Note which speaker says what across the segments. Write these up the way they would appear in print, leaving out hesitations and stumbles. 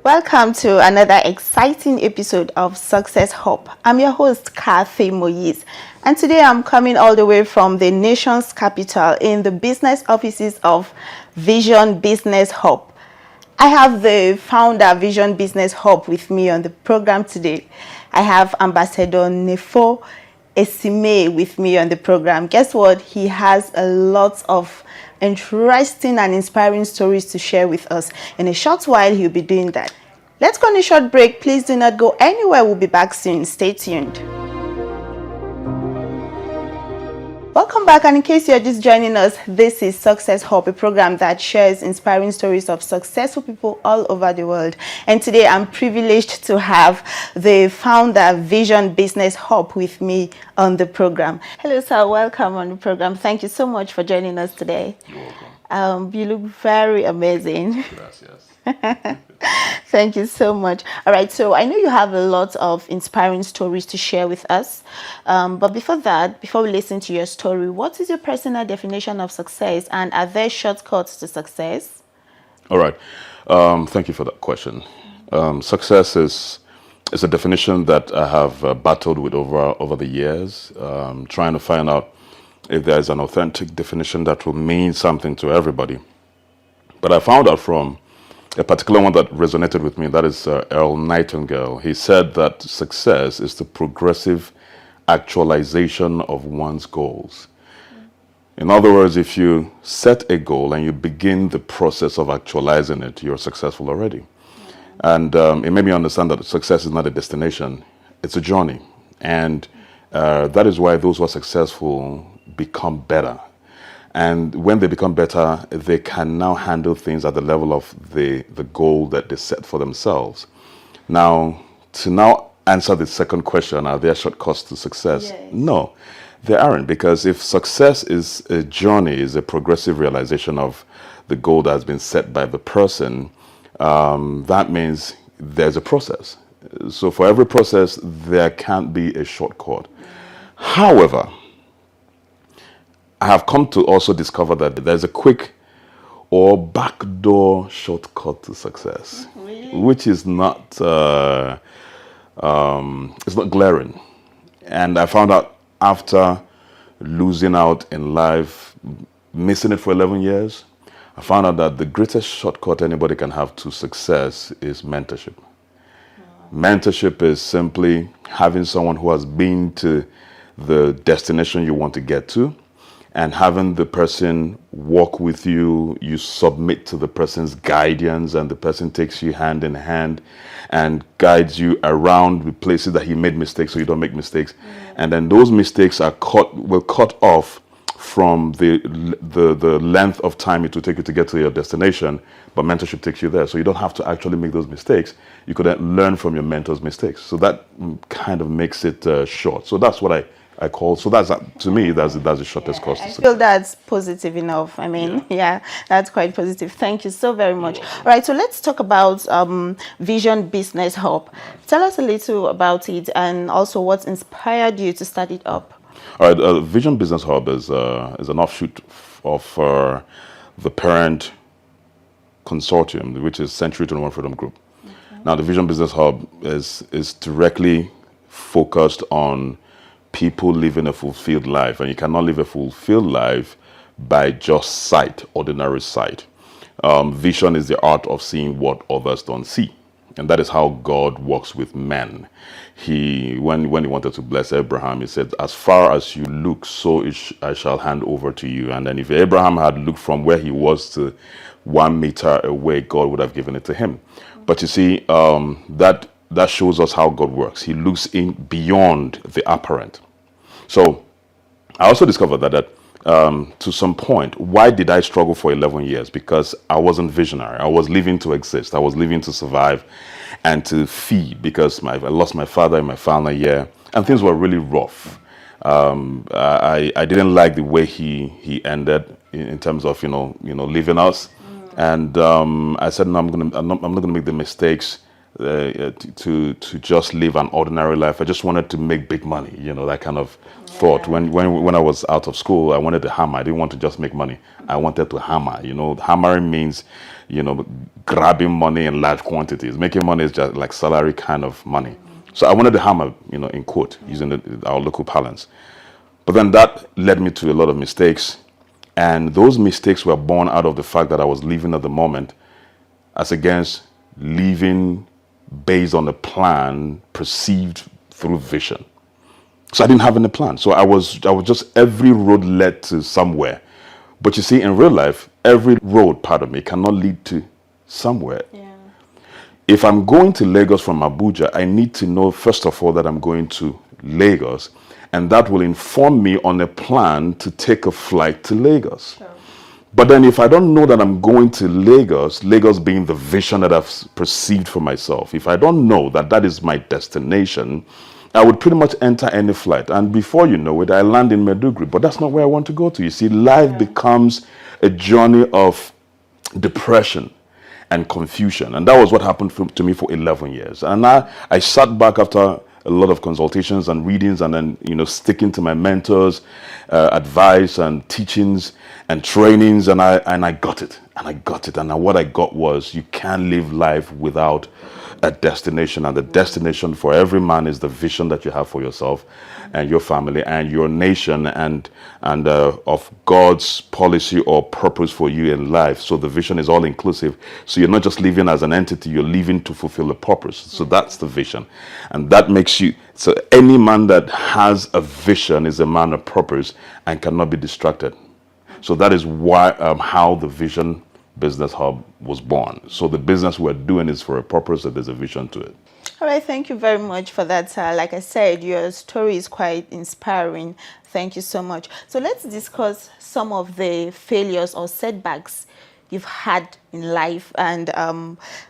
Speaker 1: Welcome to another exciting episode of Success Hub. I'm your host, Kathy Moyes, and today I'm coming all the way from the nation's capital in the business offices of Vision Business Hub. I have the founder Vision Business Hub with me on the program today. I have Ambassador Nefo Esimai with me on the program. Guess what? He has a lot of interesting and inspiring stories to share with us. In a short while, he'll be doing that. Let's go on a short break. Please do not go anywhere. We'll be back soon. Stay tuned. Welcome back, and in case you're just joining us, this is Success Hub, a program that shares inspiring stories of successful people all over the world. And today I'm privileged to have the founder Vision Business Hub with me on the program. Hello, sir. Welcome on the program. Thank you so much for joining us today.
Speaker 2: You're welcome.
Speaker 1: You look very amazing.
Speaker 2: Gracias.
Speaker 1: Thank you so much. All right, so I know you have a lot of inspiring stories to share with us. But before that, before we listen to your story, what is your personal definition of success, and are there shortcuts to success?
Speaker 2: All right. Thank you for that question. Success is a definition that I have battled with over the years, trying to find out if there is an authentic definition that will mean something to everybody. But I found out from a particular one that resonated with me, that is Earl Nightingale. He said that success is the progressive actualization of one's goals. In other words, if you set a goal and you begin the process of actualizing it, you're successful already. And it made me understand that success is not a destination, it's a journey. And that is why those who are successful become better. And when they become better, they can now handle things at the level of the goal that they set for themselves. Now, to answer the second question, are there shortcuts to success?
Speaker 1: Yes.
Speaker 2: No, there aren't, because if success is a journey, is a progressive realization of the goal that has been set by the person, that means there's a process. So for every process, there can't be a shortcut. However, I have come to also discover that there's a quick or backdoor shortcut to success,
Speaker 1: Really?
Speaker 2: which is not it's not glaring. And I found out after losing out in life, missing it for 11 years, I found out that the greatest shortcut anybody can have to success is mentorship. Mentorship is simply having someone who has been to the destination you want to get to, and having the person walk with you. You submit to the person's guidance, and the person takes you hand in hand and guides you around the places that he made mistakes so you don't make mistakes. And then those mistakes will cut off from the length of time it will take you to get to your destination, but mentorship takes you there. So you don't have to actually make those mistakes. You could then learn from your mentor's mistakes. So that kind of makes it short. So that's what I call. So to me, that's the shortest course.
Speaker 1: I feel that's positive enough. I mean, yeah, that's quite positive. Thank you so very much. All right, so let's talk about Vision Business Hub. Tell us a little about it, and also what inspired you to start it up.
Speaker 2: All right, Vision Business Hub is an offshoot of the parent consortium, which is Century 21 Freedom Group. Okay. Now, the Vision Business Hub is directly focused on people living a fulfilled life, and you cannot live a fulfilled life by just sight, ordinary sight. Vision is the art of seeing what others don't see, and that is how God works with men. When he wanted to bless Abraham, he said, "As far as you look, so I shall hand over to you." And then if Abraham had looked from where he was to 1 meter away, God would have given it to him. But you see, that shows us how God works. He looks in beyond the apparent. So I also discovered that to some point, why did I struggle for 11 years? Because I wasn't visionary. I was living to exist. I was living to survive and to feed, because I lost my father in my final year, and things were really rough. I didn't like the way he ended in terms of leaving us. And I said, no, I'm not gonna make the mistakes to just live an ordinary life. I just wanted to make big money, that kind of thought. When I was out of school, I wanted to hammer. I didn't want to just make money. I wanted to hammer. Hammering means, grabbing money in large quantities. Making money is just like salary kind of money. So I wanted to hammer, in quote, using our local parlance. But then that led me to a lot of mistakes. And those mistakes were born out of the fact that I was living at the moment as against living based on a plan perceived through vision. So I didn't have any plan. So I was just, every road led to somewhere. But you see, in real life, every road, part of me, cannot lead to somewhere.
Speaker 1: Yeah.
Speaker 2: If I'm going to Lagos from Abuja, I need to know, first of all, that I'm going to Lagos. And that will inform me on a plan to take a flight to Lagos.
Speaker 1: Sure.
Speaker 2: But then if I don't know that I'm going to Lagos, Lagos being the vision that I've perceived for myself, if I don't know that that is my destination, I would pretty much enter any flight. And before you know it, I land in Maiduguri. But that's not where I want to go to. You see, life becomes a journey of depression and confusion. And that was what happened to me for 11 years. And I sat back after a lot of consultations and readings, and then sticking to my mentors' advice and teachings and trainings, and I got it, and what I got was, you can't live life without a destination, and the destination for every man is the vision that you have for yourself and your family and your nation, and of God's policy or purpose for you in life. So the vision is all inclusive. So you're not just living as an entity, you're living to fulfill a purpose. So that's the vision, and that makes you, so any man that has a vision is a man of purpose and cannot be distracted. So that is why how the Vision Business Hub was born. So the business we're doing is for a purpose, that there's a vision to it.
Speaker 1: All right, thank you very much for that. Like I said, your story is quite inspiring. Thank you so much. So let's discuss some of the failures or setbacks you've had in life, and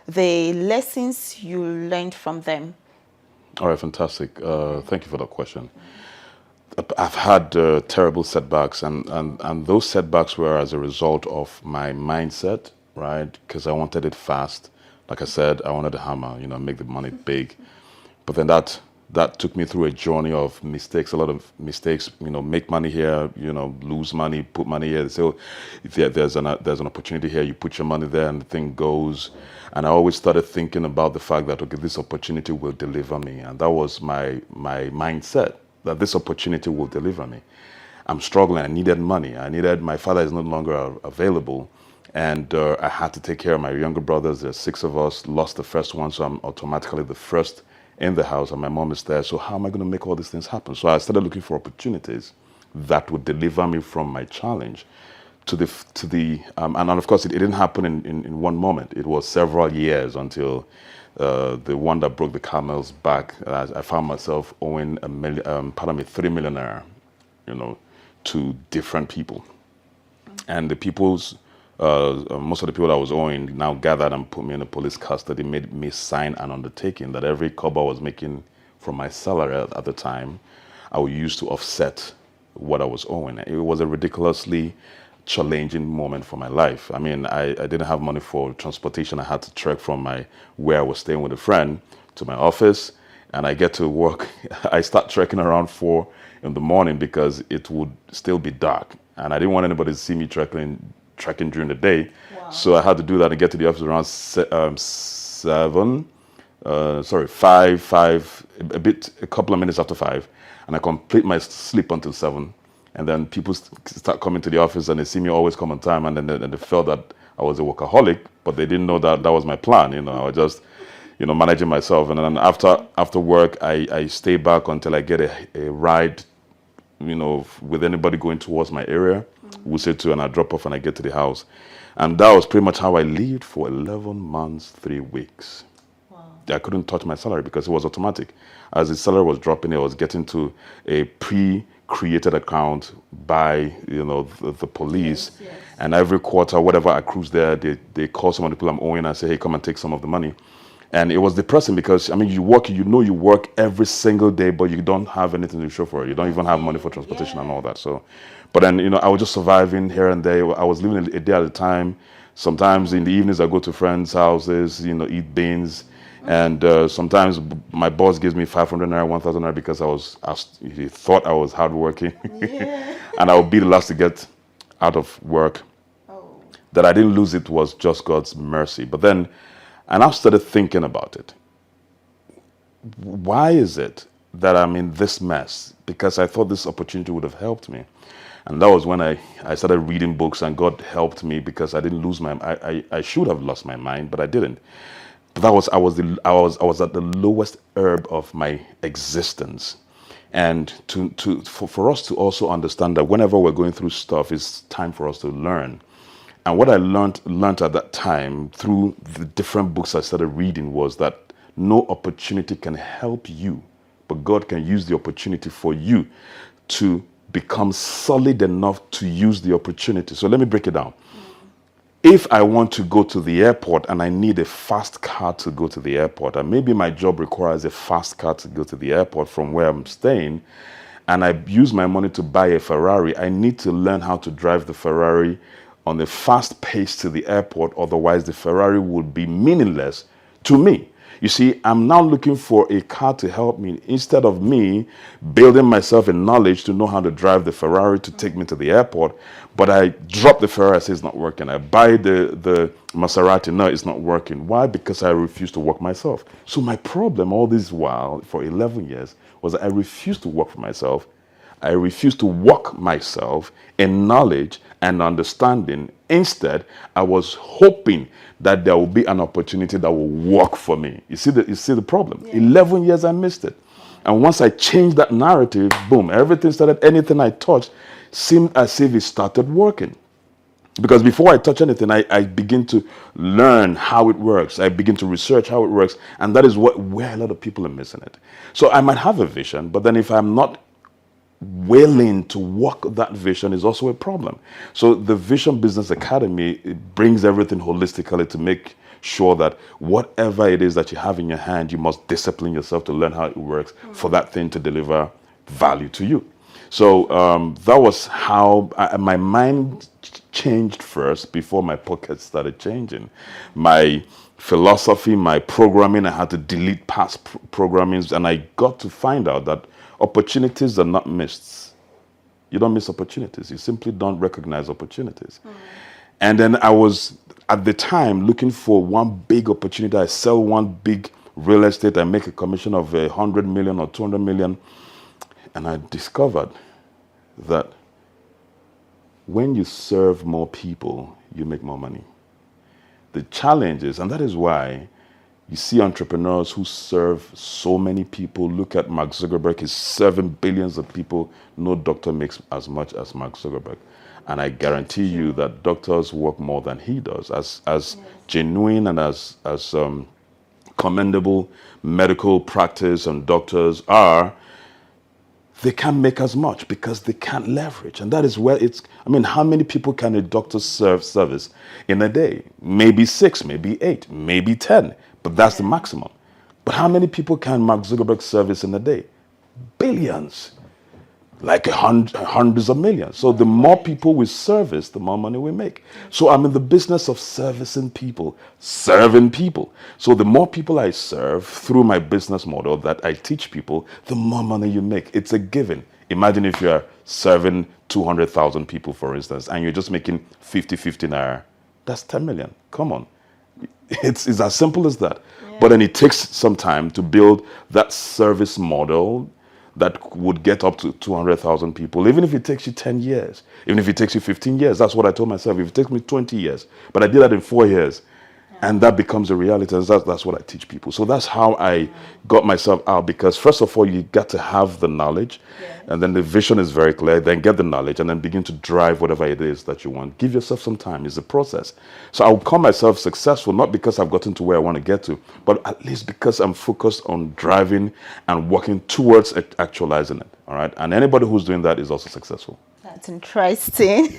Speaker 1: the lessons you learned from them.
Speaker 2: All right, fantastic. Thank you for that question. I've had terrible setbacks, and those setbacks were as a result of my mindset, right? Because I wanted it fast. Like I said, I wanted to hammer, make the money big. But then that took me through a journey of mistakes, a lot of mistakes, make money here, lose money, put money here. So if there's an opportunity here, you put your money there and the thing goes. And I always started thinking about the fact that, okay, this opportunity will deliver me. And that was my mindset, that this opportunity will deliver me. I'm struggling. I needed money. My father is no longer available. And I had to take care of my younger brothers. There's 6 of us, lost the first one. So I'm automatically the first in the house, and my mom is there. So how am I going to make all these things happen? So I started looking for opportunities that would deliver me from my challenge and of course, it didn't happen in one moment. It was several years until the one that broke the camel's back. I found myself owing $3 million naira, to different people, and the people's. Most of the people I was owing now gathered and put me in a police custody, made me sign an undertaking that every kobo I was making from my salary at the time, I would use to offset what I was owing. It was a ridiculously challenging moment for my life. I mean, I didn't have money for transportation. I had to trek from where I was staying with a friend to my office, and I get to work. I start trekking around 4 in the morning because it would still be dark, and I didn't want anybody to see me trekking during the day. Wow. So I had to do that and get to the office around 5, a couple of minutes after 5, and I complete my sleep until 7. And then people start coming to the office, and they see me always come on time, and then they felt that I was a workaholic, but they didn't know that was my plan. I was just, managing myself. And then after work, I stay back until I get a ride, with anybody going towards my area. We'll say 2, and I drop off and I get to the house. And that was pretty much how I lived for 11 months, 3 weeks. Wow. I couldn't touch my salary because it was automatic. As the salary was dropping, I was getting to a pre-created account by, the police. Yes. And every quarter, whatever accrues there, they call some of the people I'm owing and say, hey, come and take some of the money. And it was depressing because, you work every single day, but you don't have anything to show for it. You don't even have money for transportation and all that. So, but then, I was just surviving here and there. I was living a day at a time. Sometimes in the evenings, I go to friends' houses, eat beans, And sometimes my boss gives me 500 naira, 1,000 naira because he thought I was hardworking.
Speaker 1: Yeah.
Speaker 2: And I would be the last to get out of work.
Speaker 1: Oh.
Speaker 2: That I didn't lose it was just God's mercy. But then, and I started thinking about it. Why is it that I'm in this mess? Because I thought this opportunity would have helped me. And that was when I started reading books, and God helped me because I didn't lose I should have lost my mind, but I didn't. But that was I was at the lowest ebb of my existence. And for us to also understand that whenever we're going through stuff, it's time for us to learn. And what I learned at that time through the different books I started reading was that no opportunity can help you, but God can use the opportunity for you to become solid enough to use the opportunity. So let me break it down. If I want to go to the airport and I need a fast car to go to the airport, and maybe my job requires a fast car to go to the airport from where I'm staying, and I use my money to buy a Ferrari, I need to learn how to drive the Ferrari on a fast pace to the airport. Otherwise, the Ferrari would be meaningless to me. You see, I'm now looking for a car to help me instead of me building myself in knowledge to know how to drive the Ferrari to take me to the airport. But I drop the Ferrari, I say it's not working. I buy the Maserati, no, it's not working. Why? Because I refuse to work myself. So my problem all this while for 11 years was that I refused to work for myself. I refused to walk myself in knowledge and understanding. Instead, I was hoping that there will be an opportunity that will work for me. You see the problem? Yeah. 11 years I missed it. And once I changed that narrative, boom, everything started, anything I touched seemed as if it started working. Because before I touch anything, I begin to learn how it works. I begin to research how it works. And that is where a lot of people are missing it. So I might have a vision, but then if I'm not willing to walk that vision is also a problem. So the Vision Business Academy, it brings everything holistically to make sure that whatever it is that you have in your hand, you must discipline yourself to learn how it works for that thing to deliver value to you. So that was how my mind changed first before my pockets started changing. My philosophy, my programming, I had to delete past programmings, and I got to find out that opportunities are not missed. You don't miss opportunities. You simply don't recognize opportunities. And then I was, at the time, looking for one big opportunity. I sell one big real estate. I make a commission of 100 million or 200 million. And I discovered that when you serve more people, you make more money. The challenge is, and that is why you see entrepreneurs who serve so many people. Look at Mark Zuckerberg. He's serving billions of people. No doctor makes as much as Mark Zuckerberg. And I guarantee you that doctors work more than he does. As genuine and as commendable medical practice and doctors are, they can't make as much because they can't leverage. And that is where how many people can a doctor service in a day? Maybe 6, maybe 8, maybe 10. But that's the maximum. But how many people can Mark Zuckerberg service in a day? Billions. Like hundreds of millions. So the more people we service, the more money we make. So I'm in the business of servicing people, serving people. So the more people I serve through my business model that I teach people, the more money you make. It's a given. Imagine if you're serving 200,000 people, for instance, and you're just making 50 naira. That's 10 million. Come on. It's as simple as that. Yeah. But then it takes some time to build that service model that would get up to 200,000 people, even if it takes you 10 years, even if it takes you 15 years. That's what I told myself. If it takes me 20 years, but I did that in 4 years, and that becomes a reality. That's what I teach people. So that's how I got myself out, because first of all, you got to have the knowledge, and then the vision is very clear, then get the knowledge, and then begin to drive whatever it is that you want. Give yourself some time. It's a process. So I'll call myself successful, not because I've gotten to where I want to get to, but at least because I'm focused on driving and working towards actualizing it. All right. And anybody who's doing that is also successful.
Speaker 1: That's interesting.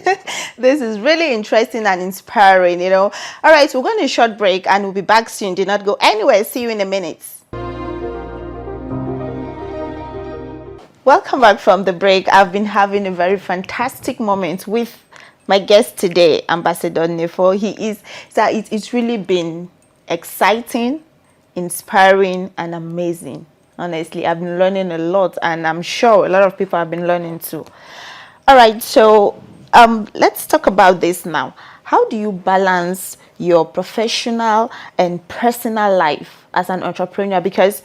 Speaker 1: This is really interesting and inspiring, All right, we're going to a short break and we'll be back soon. Do not go anywhere. See you in a minute. Welcome back from the break. I've been having a very moment with my guest today, Ambassador Nefo. It's really been exciting, inspiring and amazing. Honestly, I've been learning a lot, and I'm sure a lot of people have been learning too. All right, so let's talk about this now. How do you balance your professional and personal life as an entrepreneur? Because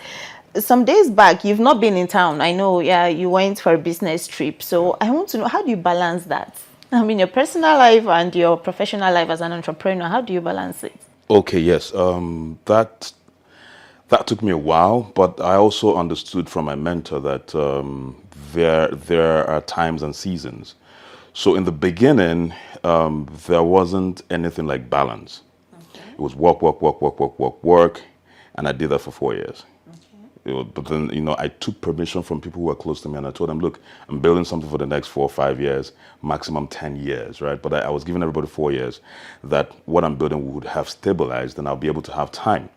Speaker 1: some days back, you've not been in town. I know, yeah, you went for a business trip. So I want to know, how do you balance that? I mean, your personal life and your professional life as an entrepreneur, how do you balance it?
Speaker 2: Okay, yes. That took me a while, but I also understood from my mentor that there are times and seasons. So in the beginning, there wasn't anything like balance.
Speaker 1: Okay.
Speaker 2: It was work, work, work, work, work, work, work, and I did that for 4 years.
Speaker 1: Okay.
Speaker 2: But then, I took permission from people who were close to me, and I told them, look, I'm building something for the next 4 or 5 years, maximum 10 years, right? But I was giving everybody 4 years that what I'm building would have stabilized and I'll be able to have time.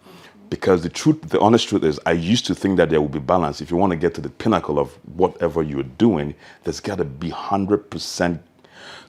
Speaker 2: Because the honest truth is, I used to think that there will be balance. If you want to get to the pinnacle of whatever you're doing, there's got to be 100%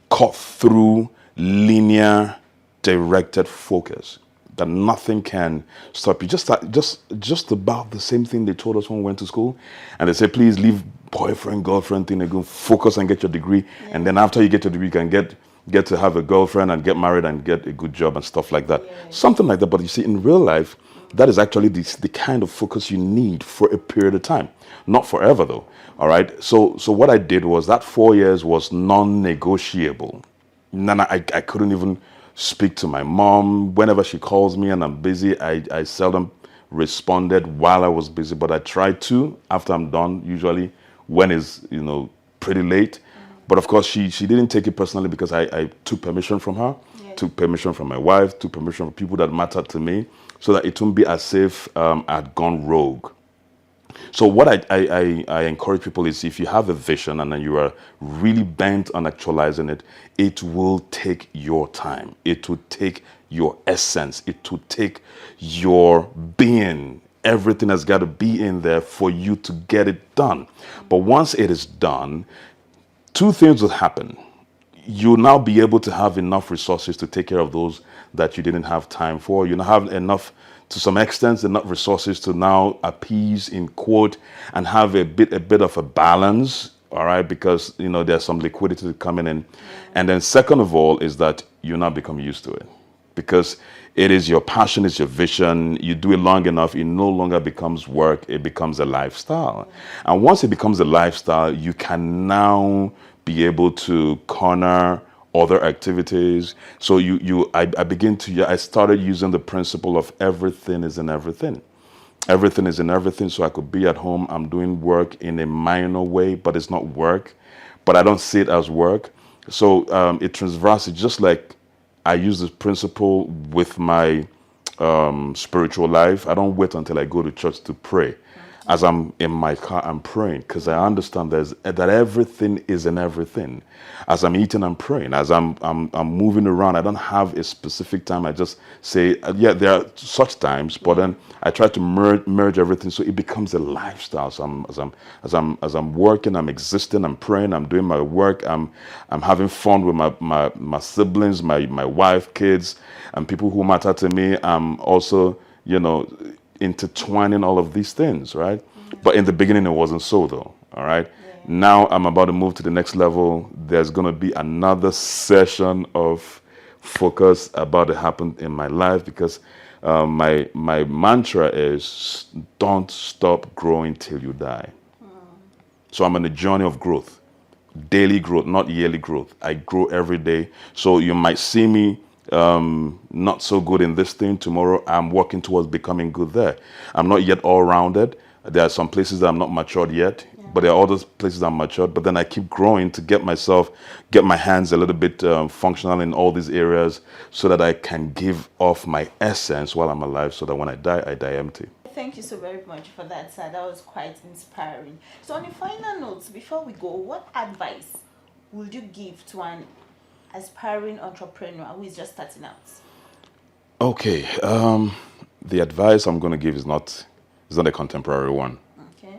Speaker 2: cut through, linear, directed focus. That nothing can stop you. Just about the same thing they told us when we went to school. And they said, please leave boyfriend, girlfriend thing and go focus and get your degree.
Speaker 1: Yeah.
Speaker 2: And then after you get your degree, you can get to have a girlfriend and get married and get a good job and stuff like that.
Speaker 1: Yeah.
Speaker 2: Something like that. But you see, in real life, that is actually the kind of focus you need for a period of time. Not forever, though. All right. So what I did was that 4 years was non-negotiable. I couldn't even speak to my mom. Whenever she calls me and I'm busy, I seldom responded while I was busy. But I try to after I'm done, usually when it's, pretty late. But of course, she didn't take it personally because I took permission from her,
Speaker 1: Yeah.
Speaker 2: took permission from my wife, took permission from people that mattered to me, so that it wouldn't be as if I'd gone rogue. So what I encourage people is, if you have a vision and then you are really bent on actualizing it, it will take your time. It will take your essence. It will take your being. Everything has got to be in there for you to get it done. But once it is done, two things will happen. You'll now be able to have enough resources to take care of those that you didn't have time for. You now have enough, to some extent, enough resources to now appease, in quote, and have a bit of a balance. All right, because there's some liquidity coming in. And then second of all is that you now become used to it, because it is your passion, it's your vision. You do it long enough, it no longer becomes work, it becomes a lifestyle. And once it becomes a lifestyle, you can now be able to corner other activities. So I started using the principle of everything is in everything. Everything is in everything. So I could be at home, I'm doing work in a minor way, but it's not work, but I don't see it as work. So it transverses, just like I use this principle with my spiritual life. I don't wait until I go to church to pray. As I'm in my car, I'm praying, because I understand that everything is in everything. As I'm eating, I'm praying. As I'm moving around, I don't have a specific time. I just say, yeah, there are such times, but then I try to merge everything, so it becomes a lifestyle. So as I'm working, I'm existing, I'm praying, I'm doing my work, I'm having fun with my siblings, my wife, kids, and people who matter to me. I'm also, intertwining all of these things, right? But in the beginning, it wasn't so, though. All right.
Speaker 1: Yeah.
Speaker 2: Now I'm about to move to the next level. There's going to be another session of focus about to happen in my life, because my mantra is, don't stop growing till you die. So I'm on a journey of growth, daily growth, not yearly growth. I grow every day. So you might see me not so good in this thing. Tomorrow I'm working towards becoming good there. I'm not yet all rounded. There are some places that I'm not matured yet, but there are other places I'm matured. But then I keep growing to get my hands a little bit functional in all these areas, so that I can give off my essence while I'm alive, so that when I die empty.
Speaker 1: Thank you so very much for that, sir. That was quite inspiring. So, on the final notes, before we go, what advice would you give to an aspiring entrepreneur who is just starting out?
Speaker 2: Okay, the advice I'm going to give is not a contemporary one,
Speaker 1: Okay.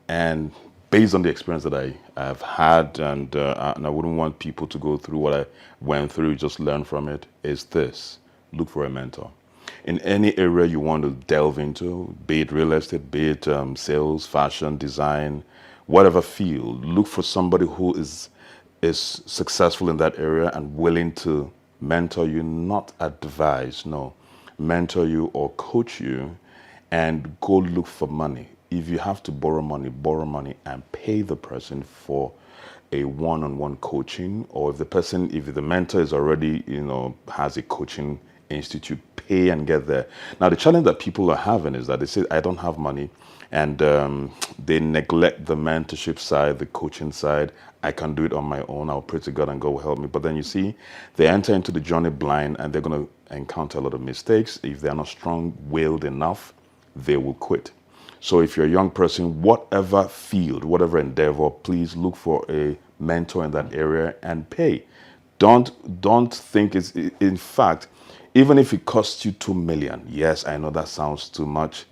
Speaker 2: and based on the experience that I have had, and I wouldn't want people to go through what I went through, just learn from it, is this: look for a mentor. in any area you want to delve into, be it real estate, be it sales, fashion, design, whatever field, look for somebody who is successful in that area and willing to mentor you, not advise, no, mentor you or coach you, and go look for money. If you have to borrow money and pay the person for a one-on-one coaching, or if the mentor is already, has a coaching institute, pay and get there. Now, the challenge that people are having is that they say, I don't have money, and they neglect the mentorship side, the coaching side. I can do it on my own. I'll pray to God and God will help me. But then you see, they enter into the journey blind, and they're going to encounter a lot of mistakes. If they're not strong-willed enough, they will quit. So if you're a young person, whatever field, whatever endeavor, please look for a mentor in that area and pay. Don't think it's, in fact, even if it costs you 2 million, yes, I know that sounds too much.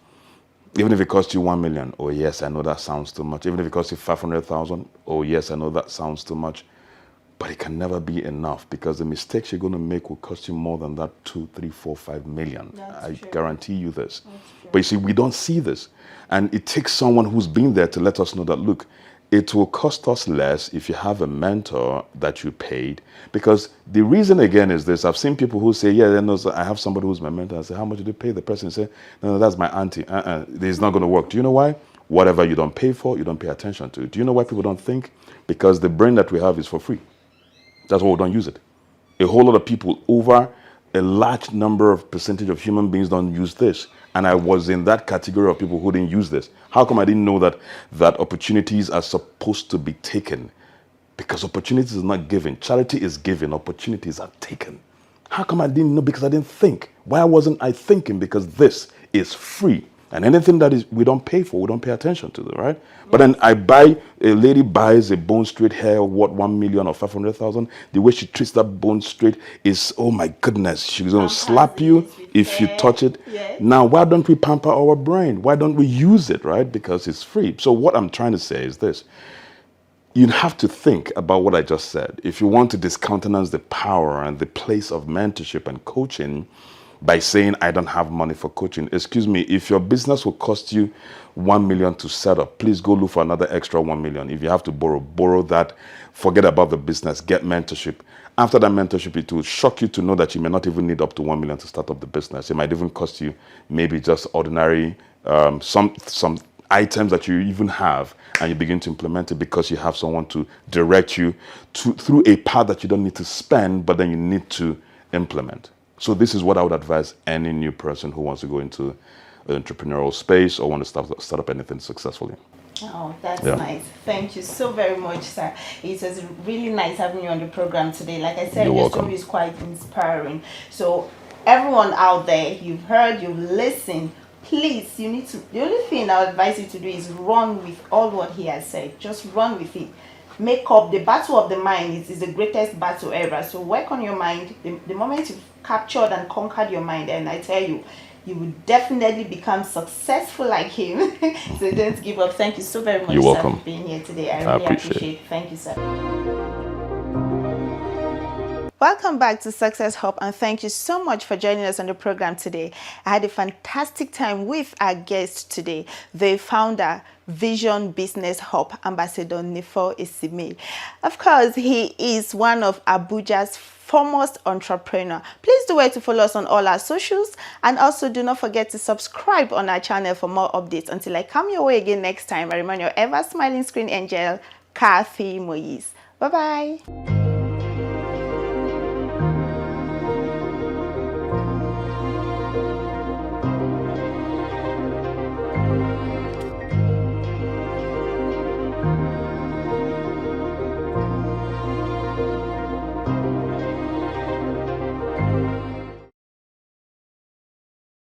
Speaker 2: Even if it costs you 1 million, oh yes, I know that sounds too much. Even if it costs you 500,000, oh yes, I know that sounds too much. But it can never be enough, because the mistakes you're going to make will cost you more than that 2, 3, 4, 5 million. I guarantee you this. But you see, we don't see this. And it takes someone who's been there to let us know that, look, it will cost us less if you have a mentor that you paid. Because the reason, again, is this. I've seen people who say, yeah, I have somebody who's my mentor. I say, how much did you pay? The person say, no, that's my auntie. It's not going to work. Do you know why? Whatever you don't pay for, you don't pay attention to. Do you know why people don't think? Because the brain that we have is for free. That's why we don't use it. A whole lot of people, over a large number of percentage of human beings, don't use this. And I was in that category of people who didn't use this. How come I didn't know that opportunities are supposed to be taken? Because opportunities is not given. Charity is given. Opportunities are taken. How come I didn't know? Because I didn't think. Why wasn't I thinking? Because this is free. And anything that is we don't pay for, we don't pay attention to, right? But then a lady buys a bone straight hair, what, 1 million or 500,000. The way she treats that bone straight is, oh my goodness, she's going to slap you if you touch it. Yes. Now, why don't we pamper our brain? Why don't we use it, right? Because it's free. So what I'm trying to say is this. You have to think about what I just said. If you want to discountenance the power and the place of mentorship and coaching, by saying, I don't have money for coaching. Excuse me, if your business will cost you 1 million to set up, please go look for another extra 1 million. If you have to borrow that, forget about the business, get mentorship. After that mentorship, it will shock you to know that you may not even need up to 1 million to start up the business. It might even cost you maybe just ordinary, some items that you even have, and you begin to implement it because you have someone to direct you through a path that you don't need to spend, but then you need to implement. So this is what I would advise any new person who wants to go into an entrepreneurial space or want to start up anything successfully.
Speaker 1: Oh, that's nice. Thank you so very much, sir. It was really nice having you on the program today. Like I said, your story is quite inspiring. So everyone out there, you've heard, you've listened. Please, the only thing I would advise you to do is run with all what he has said. Just run with it. Make up the battle of the mind is the greatest battle ever. So work on your mind. The moment you've captured and conquered your mind, and I tell you, you will definitely become successful like him. So don't give up. Thank you so very much, sir, for being here today. I really appreciate it. Thank you, sir. Welcome back to Success Hub, and thank you so much for joining us on the program today. I had a fantastic time with our guest today, the founder, Vision Business Hub, Ambassador Nefo Esimai. Of course, he is one of Abuja's foremost entrepreneur. Please do well to follow us on all our socials, and also do not forget to subscribe on our channel for more updates. Until I come your way again next time, I remain your ever smiling screen angel, Kathy Moyes. Bye-bye.